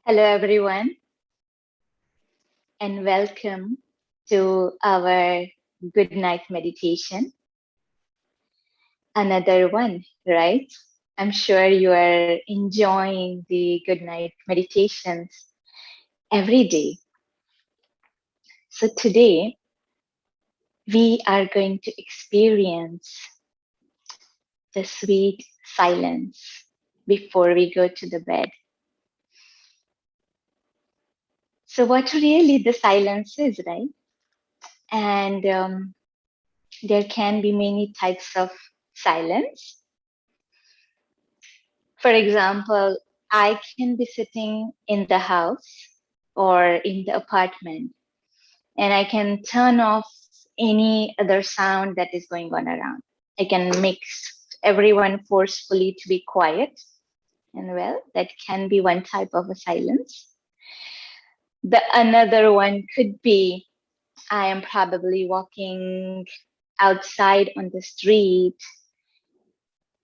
Hello, everyone, and welcome to our good night meditation. Another one, right? I'm sure you are enjoying the good night meditations every day. So, today we are going to experience the sweet silence before we go to the bed. So, what really the silence is, right? And there can be many types of silence. For example, I can be sitting in the house or in the apartment and I can turn off any other sound that is going on around. I can make everyone forcefully to be quiet. And well, that can be one type of a silence. The another one could be I am probably walking outside on the street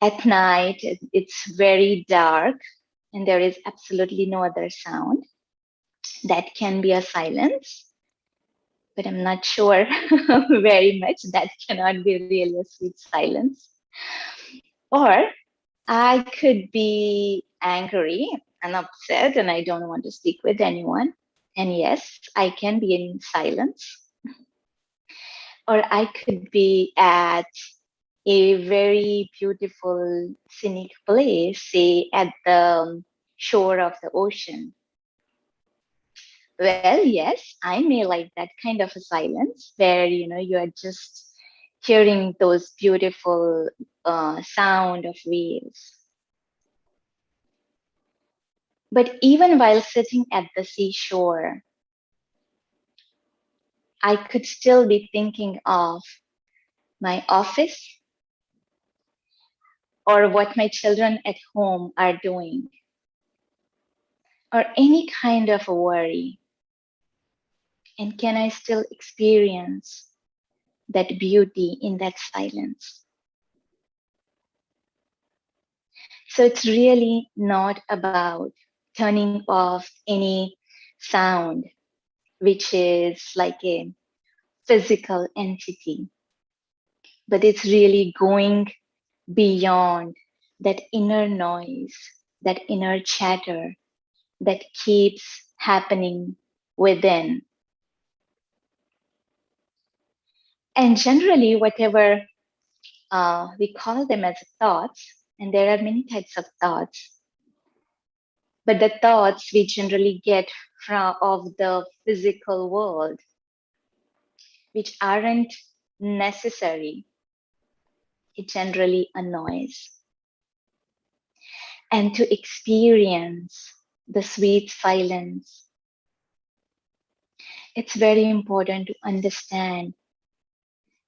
at night. It's very dark and there is absolutely no other sound. That can be a silence, but I'm not sure very much. That cannot be really a sweet silence. Or I could be angry and upset and I don't want to speak with anyone. And yes, I can be in silence. Or I could be at a very beautiful scenic place, say at the shore of the ocean. Well, yes, I may like that kind of a silence where you are just hearing those beautiful sound of waves. But even while sitting at the seashore, I could still be thinking of my office or what my children at home are doing, or any kind of a worry. And can I still experience that beauty in that silence? So it's really not about turning off any sound, which is like a physical entity, but it's really going beyond that inner noise, that inner chatter that keeps happening within. And generally, whatever we call them as thoughts, and there are many types of thoughts, but the thoughts we generally get from of the physical world, which aren't necessary, it's generally a noise. And to experience the sweet silence, it's very important to understand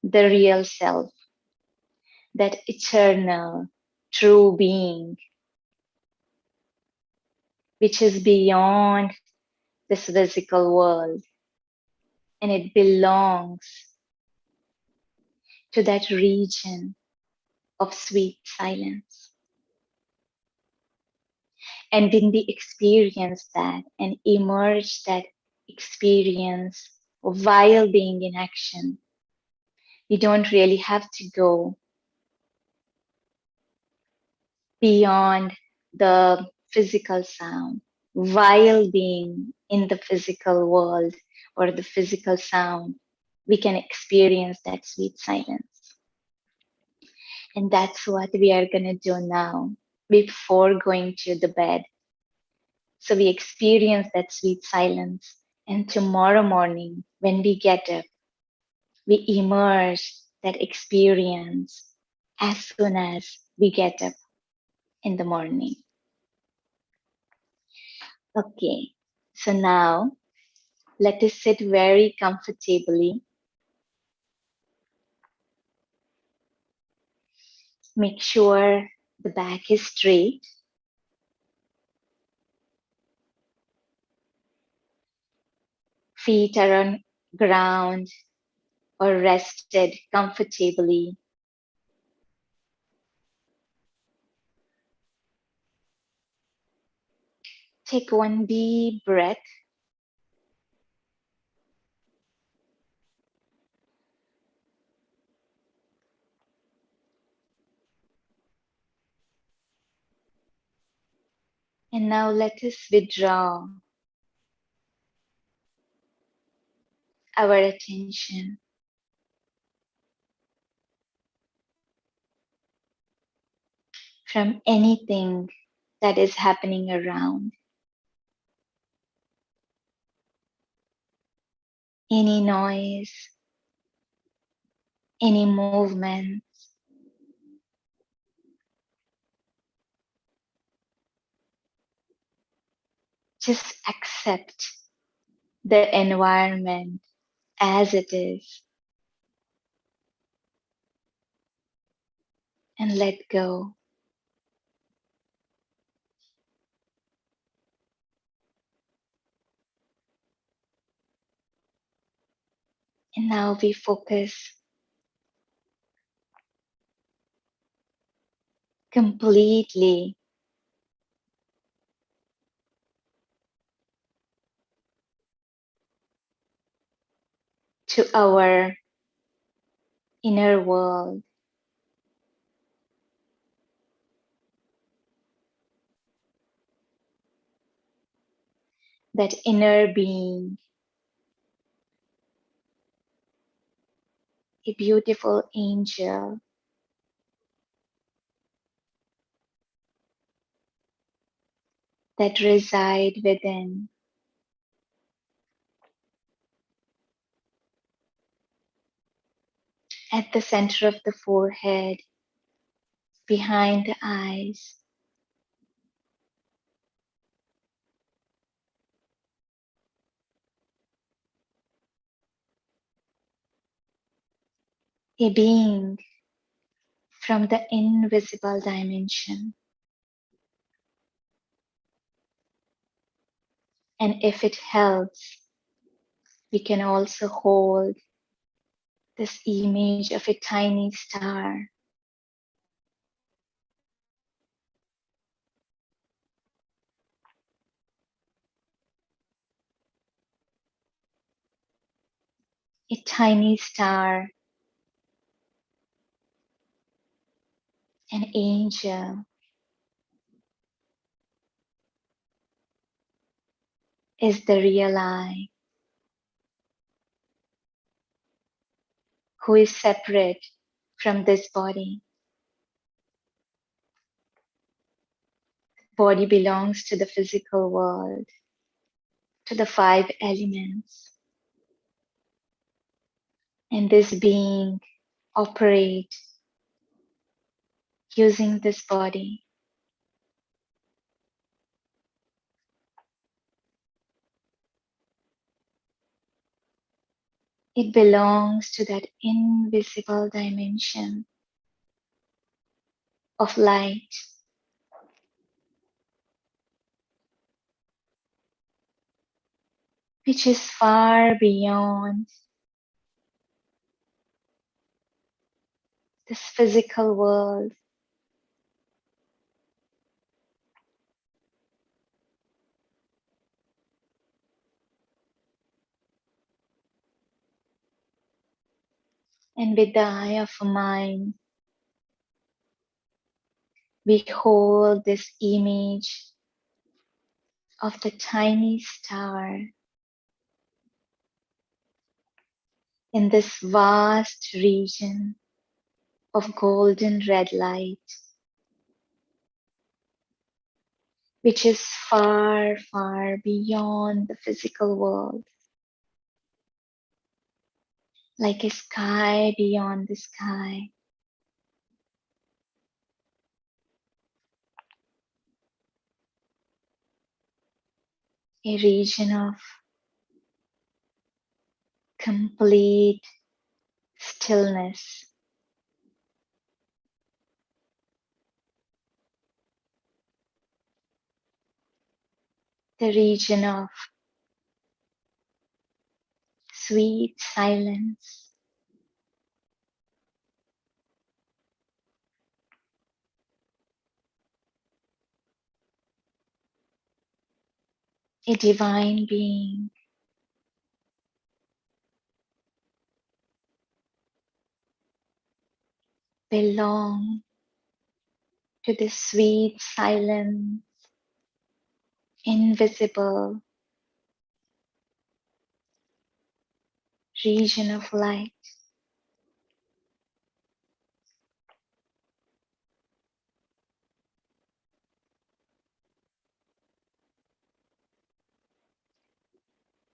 the real self, that eternal, true being, which is beyond this physical world. And it belongs to that region of sweet silence. And when we experience that and emerge that experience while being in action, we don't really have to go beyond the physical sound while being in the physical world or the physical sound. We can experience that sweet silence. And that's what we are going to do now before going to the bed. So we experience that sweet silence. And tomorrow morning, when we get up, we immerse that experience as soon as we get up in the morning. Okay, so now let us sit very comfortably. Make sure the back is straight. Feet are on ground or rested comfortably. Take one deep breath. And now let us withdraw our attention from anything that is happening around, any noise, any movement. Just accept the environment as it is and let go. And now we focus completely to our inner world, that inner being, a beautiful angel that reside within, at the center of the forehead, behind the eyes, a being from the invisible dimension. And if it helps, we can also hold this image of a tiny star, a tiny star, an angel is the real I, who is separate from this body. Body belongs to the physical world, to the five elements. And this being operate using this body. It belongs to that invisible dimension of light, which is far beyond this physical world. And with the eye of a mind, we hold this image of the tiny star in this vast region of golden red light, which is far, far beyond the physical world, like a sky beyond the sky. A region of complete stillness, the region of sweet silence, a divine being, belong to the sweet silence, invisible region of light.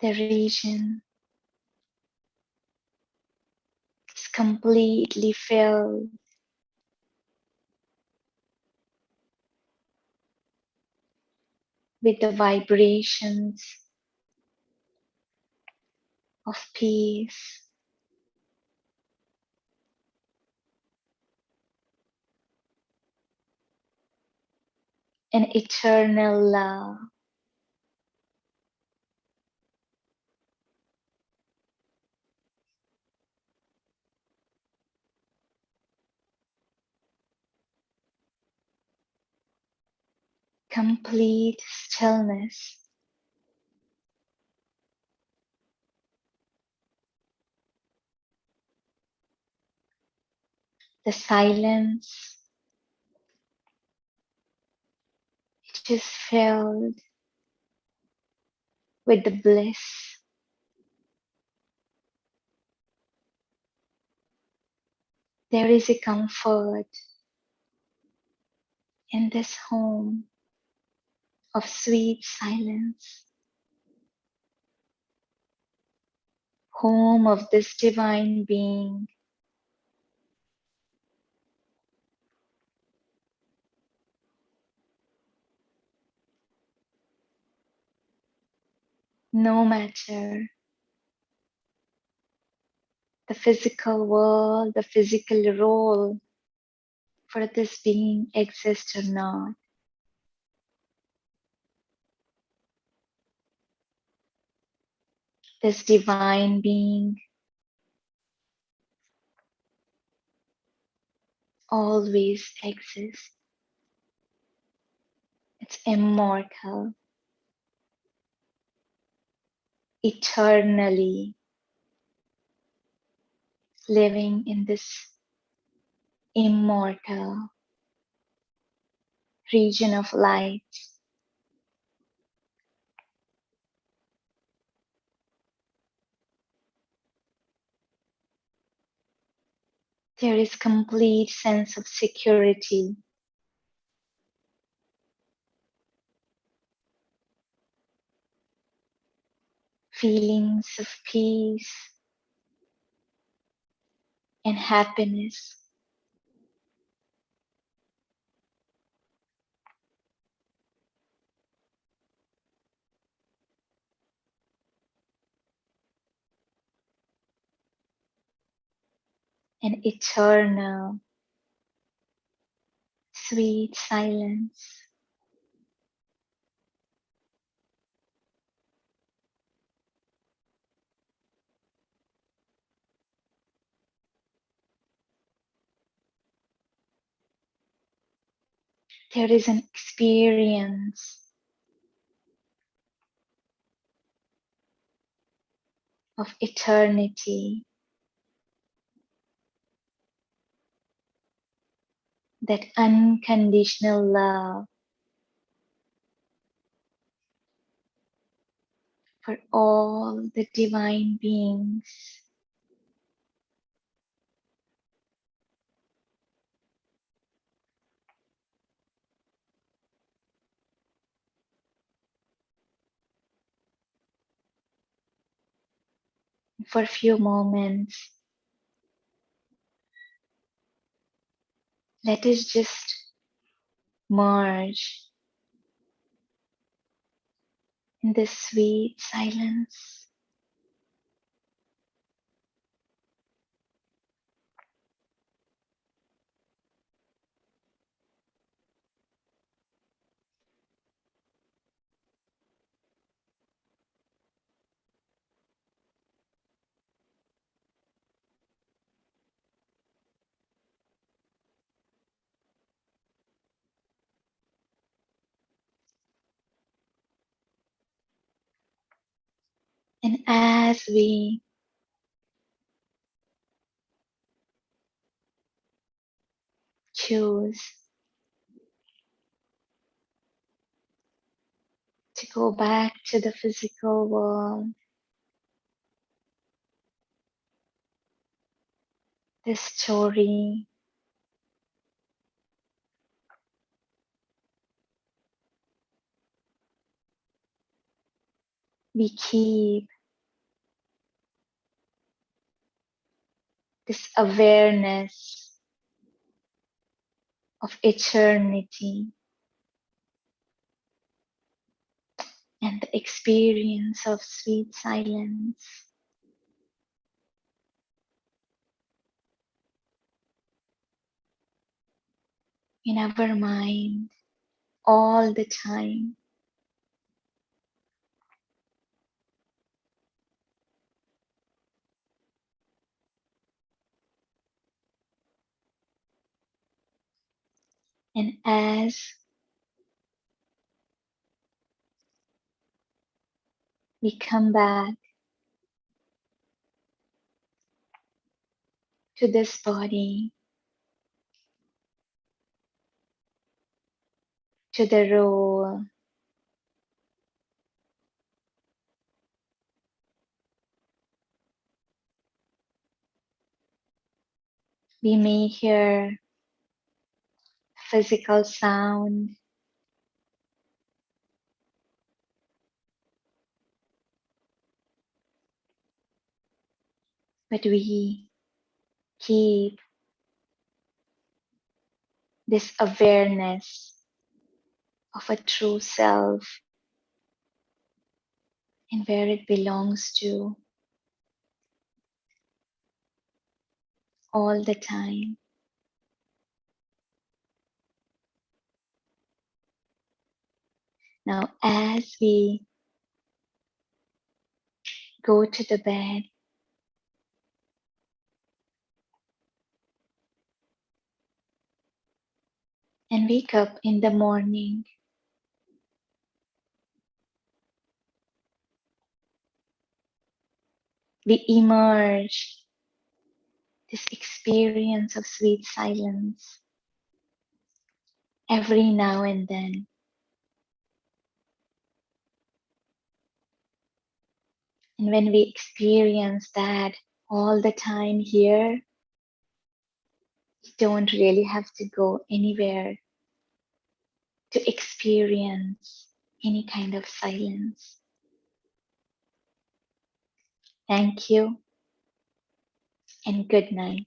The region is completely filled with the vibrations of peace and eternal love. Complete stillness. The silence, it is filled with the bliss. There is a comfort in this home of sweet silence, home of this divine being. No matter the physical world, the physical role for this being exists or not, this divine being always exists. It's immortal, eternally living in this immortal region of light. There is complete sense of security, feelings of peace and happiness. And eternal sweet silence. There is an experience of eternity, that unconditional love for all the divine beings. For a few moments, let us just merge in this sweet silence. And as we choose to go back to the physical world, this story we keep, this awareness of eternity and the experience of sweet silence in our mind all the time. And as we come back to this body, to the role we may hear physical sound, but we keep this awareness of a true self and where it belongs to all the time. Now, as we go to the bed, and wake up in the morning, we emerge this experience of sweet silence every now and then. And when we experience that all the time here, we don't really have to go anywhere to experience any kind of silence. Thank you and good night.